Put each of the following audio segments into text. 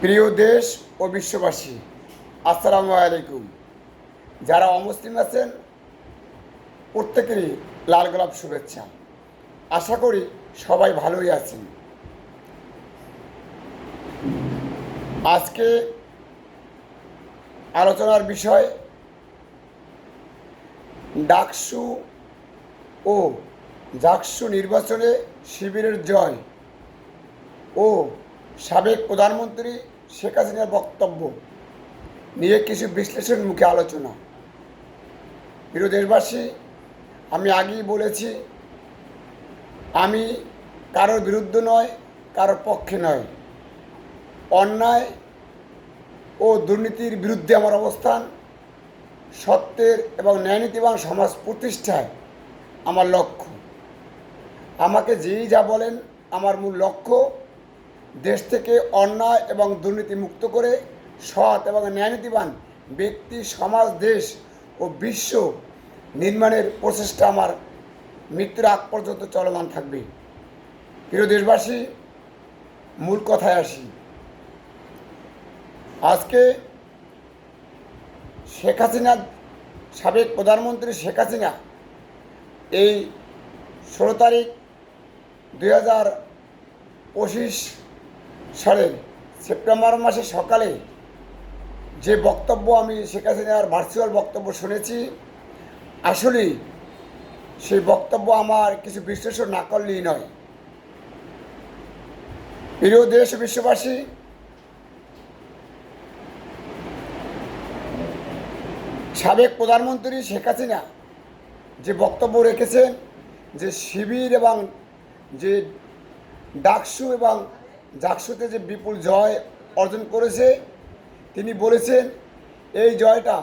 প্রিয় দেশ ও বিশ্ববাসী, আসসালামু আলাইকুম। যারা অমুসলিম আছেন প্রত্যেকেরই লাল গোলাপ শুভেচ্ছা। আশা করি সবাই ভালোই আছেন। আজকে আলোচনার বিষয় ডাকসু ও জাকসু নির্বাচনে শিবিরের জয় ও সাবেক প্রধানমন্ত্রী শেখ হাসিনার বক্তব্য নিয়ে কিছু বিশ্লেষণমুখী আলোচনা। প্রিয় দেশবাসী, আমি আগেই বলেছি, আমি কারোর বিরুদ্ধে নয়, কারোর পক্ষে নয়। অন্যায় ও দুর্নীতির বিরুদ্ধে আমার অবস্থান, সত্যের এবং ন্যায়নীতিবান সমাজ প্রতিষ্ঠায় আমার লক্ষ্য। আমাকে যেই যা বলেন, আমার মূল লক্ষ্য দেশ থেকে অন্যায় এবং দুর্নীতি মুক্ত করে সৎ এবং ন্যায়নীতিবান ব্যক্তি, সমাজ, দেশ ও বিশ্ব নির্মাণের প্রচেষ্টা আমার মৃত্যুর আগ পর্যন্ত চলমান থাকবে। প্রিয় দেশবাসী, মূল কথায় আসি। আজকে শেখ হাসিনা, সাবেক প্রধানমন্ত্রী শেখ হাসিনা এই 16 তারিখ 2025 সালের সেপ্টেম্বর মাসে সকালে যে বক্তব্য আমি শেখ হাসিনার ভার্চুয়াল বক্তব্য শুনেছি, আসলেই সেই বক্তব্য আমার কিছু বিশ্লেষণ না করলেই নয়। প্রিয় দেশ ও বিশ্ববাসী, সাবেক প্রধানমন্ত্রী শেখ হাসিনা যে বক্তব্য রেখেছেন, যে শিবির এবং যে ডাকসু এবং জাকসুতে যে বিপুল জয় অর্জন করেছে, তিনি বলেছেন এই জয়টা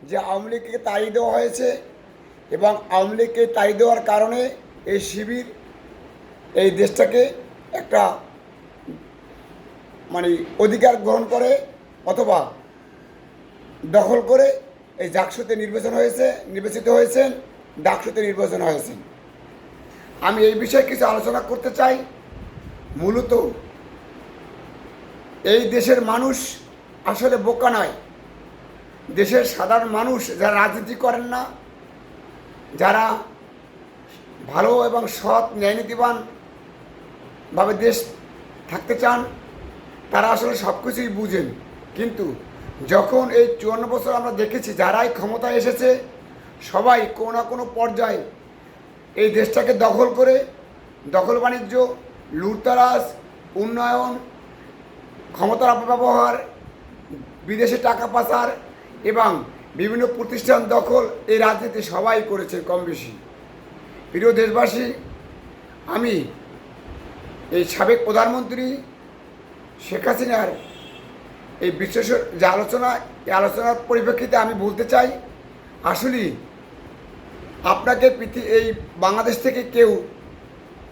যে আওয়ামী লীগকে তাড়িয়ে দেওয়া হয়েছে এবং আওয়ামী লীগকে তাড়িয়ে দেওয়ার কারণে এই শিবির এই দেশটাকে একটা অধিকার গ্রহণ করে অথবা দখল করে এই জাকসুতে নির্বাচিত হয়েছেন, ডাকসুতে নির্বাচন হয়েছেন। আমি এই বিষয়ে কিছু আলোচনা করতে চাই। মূলত এই দেশের মানুষ আসলে বোকা নয়। দেশের সাধারণ মানুষ যারা রাজনীতি করেন না, যারা ভালো এবং সৎ ন্যায়নীতিবানভাবে দেশ থাকতে চান, তারা আসলে সব কিছুই বুঝেন। কিন্তু যখন এই 54 বছর আমরা দেখেছি যারাই ক্ষমতায় এসেছে, সবাই কোনো না কোনো পর্যায়ে এই দেশটাকে দখল করে দখল বাণিজ্য, লুটতরাজ, উন্নয়ন, ক্ষমতার অপব্যবহার, বিদেশে টাকা পাচার এবং বিভিন্ন প্রতিষ্ঠান দখল, এই রাজনীতি সবাই করেছে কম বেশি। প্রিয় দেশবাসী, আমি এই সাবেক প্রধানমন্ত্রী শেখ হাসিনার এই বিশেষ যে আলোচনা, এই আলোচনার পরিপ্রেক্ষিতে আমি বলতে চাই, আসলেই আপনাকে এই বাংলাদেশ থেকে কেউ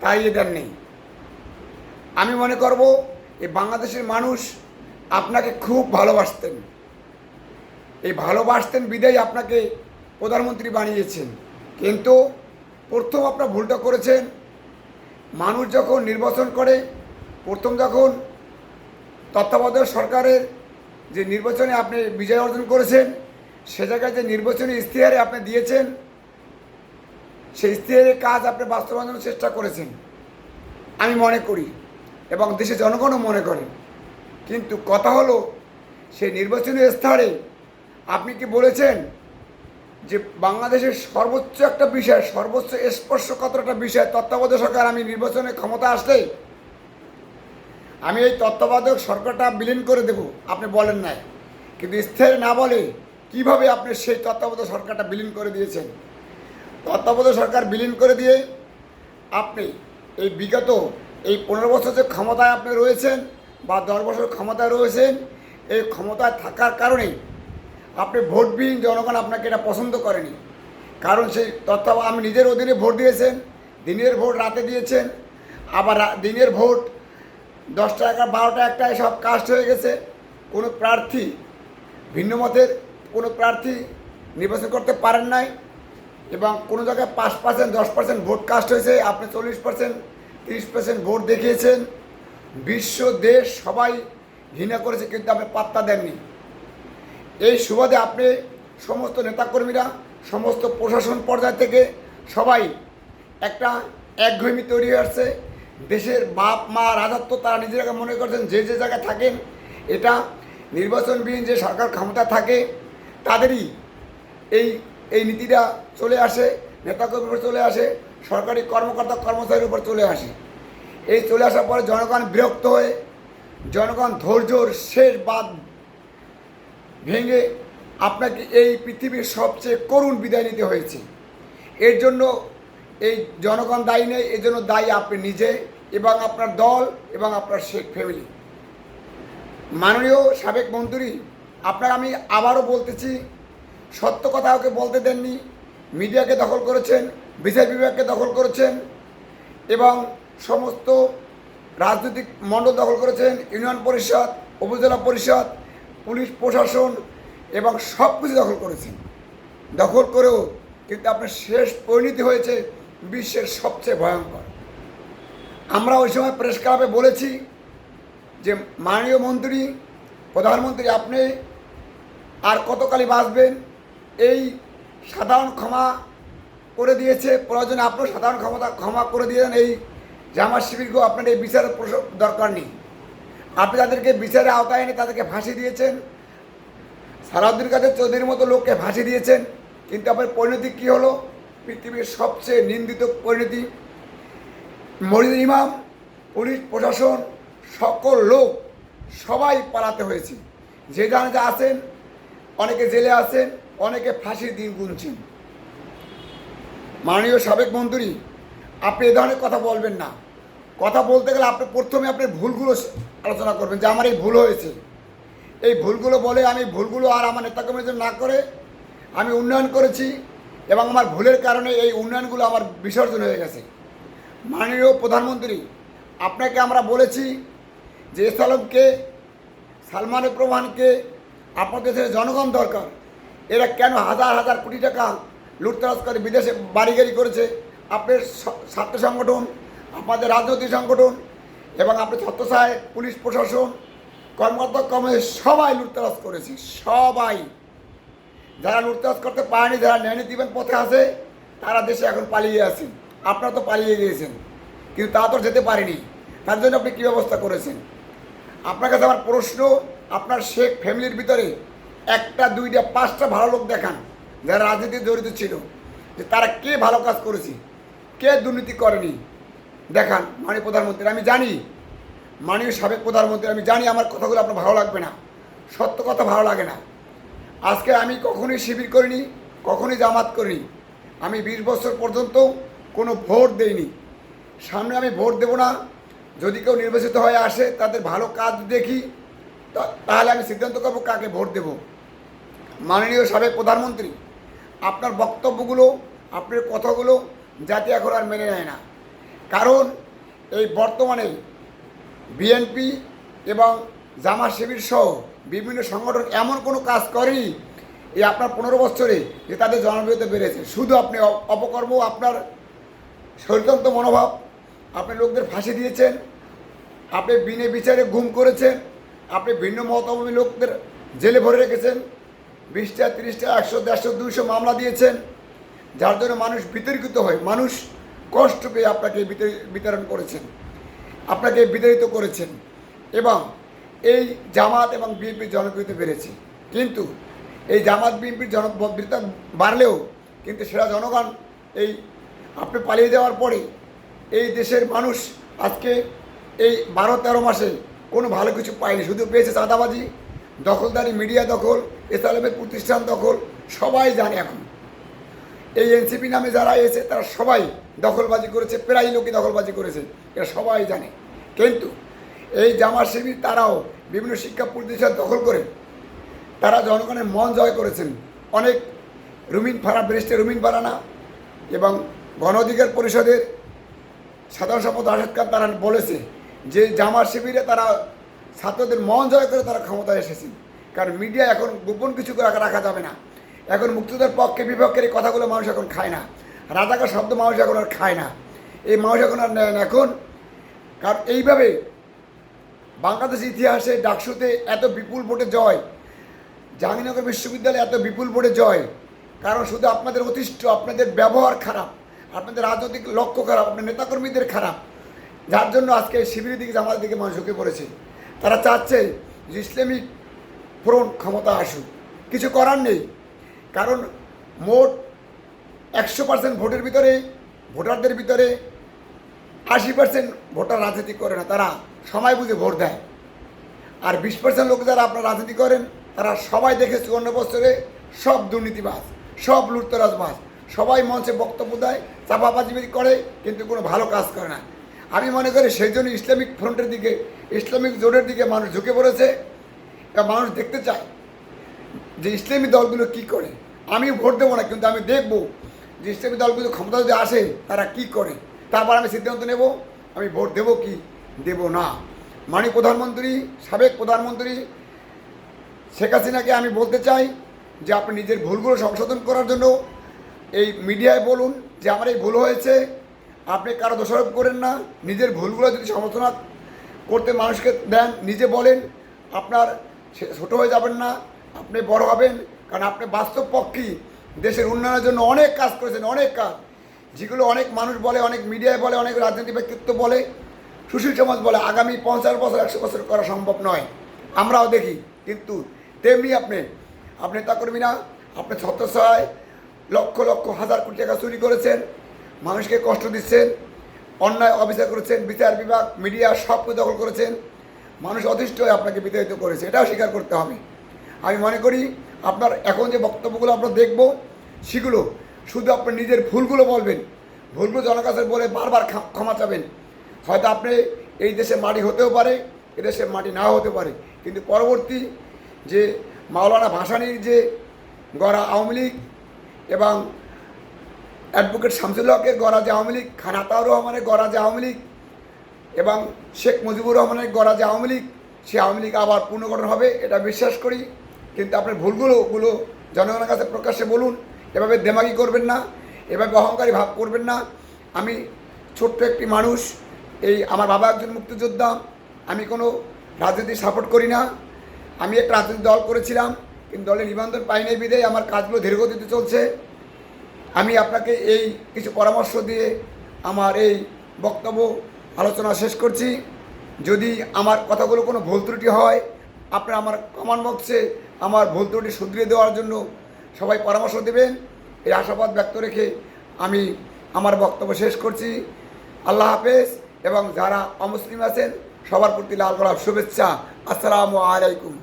তাড়িয়ে দেন নেই। আমি মনে করব এই বাংলাদেশের মানুষ আপনাকে খুব ভালোবাসতেন। এই ভালোবাসতেন বিদায় আপনাকে প্রধানমন্ত্রী বানিয়েছেন। কিন্তু প্রথম আপনার ভুলটা করেছেন। মানুষ যখন নির্বাচন করে, প্রথম যখন তত্ত্বাবধায়ক সরকারের যে নির্বাচনে আপনি বিজয় অর্জন করেছেন, সে জায়গায় যে নির্বাচনী ইশতেহারে আপনি দিয়েছেন, সেই ইশতেহারের কাজ আপনি বাস্তবায়নের চেষ্টা করেছেন আমি মনে করি, এবং দেশের জনগণও মনে করেন। কিন্তু কথা হলো, সেই নির্বাচনী ইশতেহারে আপনি কি বলেছেন যে বাংলাদেশের সর্বোচ্চ একটা বিষয়, সর্বোচ্চ স্পর্শকাতর একটা বিষয়, তত্ত্বাবধায়ক সরকার আমি নির্বাচনে ক্ষমতা আসলে আমি এই তত্ত্বাবধায়ক সরকারটা বিলীন করে দেব, আপনি বলেন নাই। কিন্তু ইশতেহারে না বলে কিভাবে আপনি সেই তত্ত্বাবধায়ক সরকারটা বিলীন করে দিয়েছেন। তত্ত্বাবধায়ক সরকার বিলীন করে দিয়ে আপনি এই বিগত এই 15 বছর যে ক্ষমতায় আপনি রয়েছেন বা 10 বছর ক্ষমতায় রয়েছেন, এই ক্ষমতায় থাকার কারণেই আপনি ভোটবিহীন জনগণ আপনাকে এটা পছন্দ করেনি। কারণ সেই আমি নিজের অধীনে ভোট দিয়েছেন, দিনের ভোট রাতে দিয়েছেন, আবার দিনের ভোট 10টা 12টা 1টায় সব কাস্ট হয়ে গেছে। কোনো প্রার্থী, ভিন্ন মতের কোনো প্রার্থী নির্বাচন করতে পারেন নাই, এবং কোনো জায়গায় 5%, 10% ভোট কাস্ট হয়েছে, আপনি 40%, 30% ভোট দেখিয়েছেন। বিশ্ব দেশ সবাই ঘৃণা করেছে, কিন্তু আপনি পাত্তা দেননি। এই সুবাদে আপনি সমস্ত নেতাকর্মীরা, সমস্ত প্রশাসন পর্যায় থেকে সবাই একটা একঘেয়েমি তৈরি হয়ে আসছে। দেশের বাপ মা রাজত্ব তারা নিজেরা মনে করছেন যে যে জায়গায় থাকেন, এটা নির্বাচনবিহীন যে সরকার ক্ষমতা থাকে তাদেরই এই এই নীতিটা চলে আসে, নেতাকর্মীর উপর চলে আসে, সরকারি কর্মকর্তা কর্মচারীর উপর চলে আসে। এই চলে আসার পরে জনগণ বিরক্ত হয়ে, জনগণ ধৈর্যর শেষ বাঁধ ভেঙে আপনাকে এই পৃথিবীর সবচেয়ে করুণ বিদায় নিতে হয়েছে। এর জন্য এই জনগণ দায়ী নেই, এর জন্য দায়ী আপনি নিজে এবং আপনার দল এবং আপনার শেখ ফ্যামিলি। মাননীয় সাবেক মন্ত্রী, আপনাকে আমি আবারও বলতেছি, সত্য কথা ওকে বলতে দেননি, মিডিয়াকে দখল করেছেন, বিচার বিভাগকে দখল করেছেন এবং সমস্ত রাজনৈতিক মণ্ডল দখল করেছেন, ইউনিয়ন পরিষদ, উপজেলা পরিষদ, পুলিশ প্রশাসন এবং সব কিছু দখল করেছেন। দখল করেও কিন্তু আপনার শেষ পরিণতি হয়েছে বিশ্বের সবচেয়ে ভয়ঙ্কর। আমরা ওই সময় প্রেস ক্লাবে বলেছি যে মাননীয় মন্ত্রী, প্রধানমন্ত্রী, আপনি আর কতকালই বাঁচবেন? এই সাধারণ ক্ষমা করে দিয়েছে, প্রয়োজনে আপনিও সাধারণ ক্ষমা করে দিয়েছেন। এই জামাত শিবিরকেও আপনার এই বিচারের দরকার নেই। আপনি তাদেরকে বিচারের আওতায় এনে তাদেরকে ফাঁসি দিয়েছেন, সালাউদ্দিন কাদের চৌধুরীর মতো লোককে ফাঁসি দিয়েছেন, কিন্তু আপনার পরিণতি কী হলো? পৃথিবীর সবচেয়ে নিন্দিত পরিণতি। মসজিদ ইমাম, পুলিশ প্রশাসন, সকল লোক সবাই পালাতে হয়েছে। যে জানে আছেন, অনেকে জেলে আছেন, অনেকে ফাঁসির দিন গুনছেন। মাননীয় সাবেক মন্ত্রী, আপনি এ ধরনের কথা বলবেন না। কথা বলতে গেলে আপনি প্রথমে আপনার ভুলগুলো আলোচনা করবেন যে আমার এই ভুল হয়েছে। এই ভুলগুলো বলে আমি ভুলগুলো আর আমার নেতাকর্মীর জন্য না করে আমি উন্নয়ন করেছি এবং আমার ভুলের কারণে এই উন্নয়নগুলো আমার বিসর্জন হয়ে গেছে। মাননীয় প্রধানমন্ত্রী, আপনাকে আমরা বলেছি যে সালমকে, সালমানের প্রমাণকে আপনার দেশের জনগণ দরকার। এরা কেন হাজার হাজার কোটি টাকা লুটতরাজ করে বিদেশে বাড়িগাড়ি করেছে? আপনার ছাত্র সংগঠন, আপনাদের রাজনৈতিক সংগঠন এবং আপনার ছত্রছায় পুলিশ প্রশাসন, কর্মকর্তা কর্মচারী সবাই লুটতরাজ করেছে। সবাই যারা লুটতরাজ করতে পারেনি, যারা ন্যায়নীতিবান পথে আছে, তারা দেশে এখন পালিয়ে আছে। আপনারা তো পালিয়ে গিয়েছেন, কিন্তু তা তো যেতে পারেনি। তার জন্য আপনি কী ব্যবস্থা করেছেন? আপনার কাছে আমার প্রশ্ন, আপনার শেখ ফ্যামিলির ভিতরে একটা, দুইটা, পাঁচটা ভালো লোক দেখান যারা রাজনীতিতে জড়িত ছিল, যে তারা কে ভালো কাজ করেছে, কে দুর্নীতি করেনি, দেখান। মাননীয় প্রধানমন্ত্রী, আমি জানি, মাননীয় সাবেক প্রধানমন্ত্রী, আমি জানি আমার কথাগুলো আপনার ভালো লাগবে না, সত্য কথা ভালো লাগে না। আজকে আমি কখনোই শিবির করিনি, কখনোই জামাত করিনি। আমি 20 বছর পর্যন্ত কোনো ভোট দেইনি, সামনে আমি ভোট দেব না। যদি কেউ নির্বাচিত হয়ে আসে, তাদের ভালো কাজ দেখি, তাহলে আমি সিদ্ধান্ত করব কাকে ভোট দেব। মাননীয় সাবেক প্রধানমন্ত্রী, আপনার বক্তব্যগুলো, আপনার কথাগুলো জাতি এখন আর মেনে নেয় না। কারণ এই বর্তমানে বিএনপি এবং জামাত শিবির সহ বিভিন্ন সংগঠন এমন কোনো কাজ করেনি এই আপনার 15 বছরে যে তাদের জনপ্রিয়তা বেড়েছে। শুধু আপনি অপকর্ম, আপনার ষড়যন্ত্র মনোভাব, আপনি লোকদের ফাঁসি দিয়েছেন, আপনি বিনে বিচারে গুম করেছেন, আপনি ভিন্ন মতামতী লোকদের জেলে ভরে রেখেছেন, 20টা, 30টা, 100, 150, 200 মামলা দিয়েছেন, যার জন্য মানুষ বিতর্কিত হয়, মানুষ কষ্ট পেয়ে আপনাকে বিতরণ করেছেন, আপনাকে বিতাড়িত করেছেন এবং এই জামাত এবং বিএনপির জনপ্রিয়তা বেড়েছে। কিন্তু এই জামাত বিএনপির জনপ্রিয়তা বাড়লেও কিন্তু সেটা জনগণ এই আপনি পালিয়ে যাওয়ার পরে এই দেশের মানুষ আজকে এই 12-13 মাসে কোনো ভালো কিছু পায়নি, শুধু পেয়েছে চাঁদাবাজি, দখলদারি, মিডিয়া দখল, এসআলএমের প্রতিষ্ঠান দখল। সবাই জানে এখন এই এনসিপি নামে যারা এসে তারা সবাই দখলবাজি করেছে, প্রায় লোকই দখলবাজি করেছে, এটা সবাই জানে। কিন্তু এই জামাত শিবির তারাও বিভিন্ন শিক্ষা প্রতিষ্ঠান দখল করে তারা জনগণের মন জয় করেছেন। অনেক রুমিন ফারা, ব্যারিস্টার রুমিন ফারানা এবং গণ অধিকার পরিষদের সাধারণ সম্পাদক রাশেদ খান তারা বলেছে যে জামাত শিবিরে তারা ছাত্রদের মন জয় করে তারা ক্ষমতায় এসেছেন। কারণ মিডিয়া এখন গোপন কিছু করে রাখা যাবে না। এখন মুক্তিযুদ্ধের পক্ষে বিপক্ষের এই কথাগুলো মানুষ এখন খায় না, রাজাকার শব্দ মানুষ এখন আর খায় না, এই মানুষ এখন আর নেয় না এখন। কারণ এইভাবে বাংলাদেশ ইতিহাসে ডাকসুতে এত বিপুল ভোটে জয়, জাহাঙ্গীরনগর বিশ্ববিদ্যালয়ে এত বিপুল ভোটে জয়, কারণ শুধু আপনাদের অতিষ্ঠ, আপনাদের ব্যবহার খারাপ, আপনাদের রাজনৈতিক লক্ষ্য খারাপ, আপনার নেতাকর্মীদের খারাপ, যার জন্য আজকে শিবিরের দিকে জামাতের দিকে মানুষ ঝুঁকে পড়েছে। তারা চাচ্ছে যে ইসলামিক ফ্রন্ট ক্ষমতা আসুক। কিছু করার নেই, কারণ মোট 100% ভোটের ভিতরে, ভোটারদের ভিতরে 80% ভোটার রাজনীতি করে না, তারা সময় বুঝে ভোট দেয়। আর 20% লোক যারা আপনার রাজনীতি করেন, তারা সবাই দেখে 54 বছরে সব দুর্নীতিবাজ, সব লুটতরাজবাজ, সবাই মঞ্চে বক্তব্য দেয়, চাপাবাজি করে, কিন্তু কোনো ভালো কাজ করে না। আমি মনে করি সেই জন্য ইসলামিক ফ্রন্টের দিকে, ইসলামিক জোটের দিকে মানুষ ঝুঁকে পড়েছে। এবং মানুষ দেখতে চায় যে ইসলামী দলগুলো কি করে। আমি ভোট দেবো না, কিন্তু আমি দেখব যে ইসলামী দলগুলো ক্ষমতা যদি আসে তারা কি করে, তারপর আমি সিদ্ধান্ত নেব আমি ভোট দেব কি দেব না। মাননীয় প্রধানমন্ত্রী, সাবেক প্রধানমন্ত্রী শেখ হাসিনাকে আমি বলতে চাই যে আপনি নিজের ভুলগুলো সংশোধন করার জন্য এই মিডিয়ায় বলুন যে আমার এই ভুল হয়েছে। আপনি কারো দোষারোপ করেন না, নিজের ভুলগুলো যদি সমালোচনা করতে মানুষকে দেন, নিজে বলেন, আপনার ছোটো হয়ে যাবেন না, আপনি বড় হবেন। কারণ আপনি বাস্তব পক্ষেই দেশের উন্নয়নের জন্য অনেক কাজ করেছেন, অনেক কাজ, যেগুলো অনেক মানুষ বলে, অনেক মিডিয়ায় বলে, অনেক রাজনৈতিক ব্যক্তিত্ব বলে, সুশীল সমাজ বলে আগামী 50 বছর 100 বছর করা সম্ভব নয়। আমরাও দেখি, কিন্তু তেমনি আপনি নেতাকর্মীরা আপনি ছত্রছায়ায় লক্ষ লক্ষ হাজার কোটি টাকা চুরি করেছেন, মানুষকে কষ্ট দিচ্ছেন, অন্যায় অবিচার করেছেন, বিচার বিভাগ, মিডিয়া সব দখল করেছেন, মানুষ অতিষ্ঠ হয়ে আপনাকে বিতাড়িত করেছে, এটাও স্বীকার করতে হবে। আমি মনে করি আপনার এখন যে বক্তব্যগুলো আমরা দেখব, সেগুলো শুধু আপনার নিজের ভুলগুলো বলবেন, ভুলগুলো জনগণের কাছে বলে বারবার ক্ষমা চাবেন। হয়তো আপনি এই দেশে মাটি হতেও পারে, এদেশের মাটি নাও হতে পারে, কিন্তু পরবর্তী যে মাওলানা ভাসানীর যে গড়া আওয়ামী লীগ এবং অ্যাডভোকেট শামসুল হকের গড়া যে আওয়ামী লীগ, খান আতাউর রহমানের গড়া যে আওয়ামী লীগ এবং শেখ মুজিবুর রহমানের গড়া যে আওয়ামী লীগ, সেই আওয়ামী লীগ আবার পুনর্গঠন হবে, এটা বিশ্বাস করি। কিন্তু আপনার ভুলগুলো জনগণের কাছে প্রকাশ্যে বলুন, এভাবে দেমাগি করবেন না, এভাবে অহংকারী ভাব করবেন না। আমি ছোট্ট একটি মানুষ, এই আমার বাবা একজন মুক্তিযোদ্ধা, আমি কোনো রাজনীতি সাপোর্ট করি না। আমি একটা রাজনৈতিক দল করেছিলাম, কিন্তু দলের নিবন্ধন পাই নাই বিধায় আমার কাজগুলো ধীরগতিতে চলছে। আমি আপনাকে এই কিছু পরামর্শ দিয়ে আমার এই বক্তব্য আলোচনা শেষ করছি। যদি আমার কথাগুলো কোনো ভুল ত্রুটি হয়, আপনারা আমার কমেন্ট বক্সে আমার ভুল ত্রুটি শুধরিয়ে দেওয়ার জন্য সবাই পরামর্শ দেবেন, এই আশাবাদ ব্যক্ত রেখে আমি আমার বক্তব্য শেষ করছি। আল্লাহ হাফেজ। এবং যারা অমুসলিম আছেন সবার প্রতি লাল গোলাপ শুভেচ্ছা। আসসালামু আলাইকুম।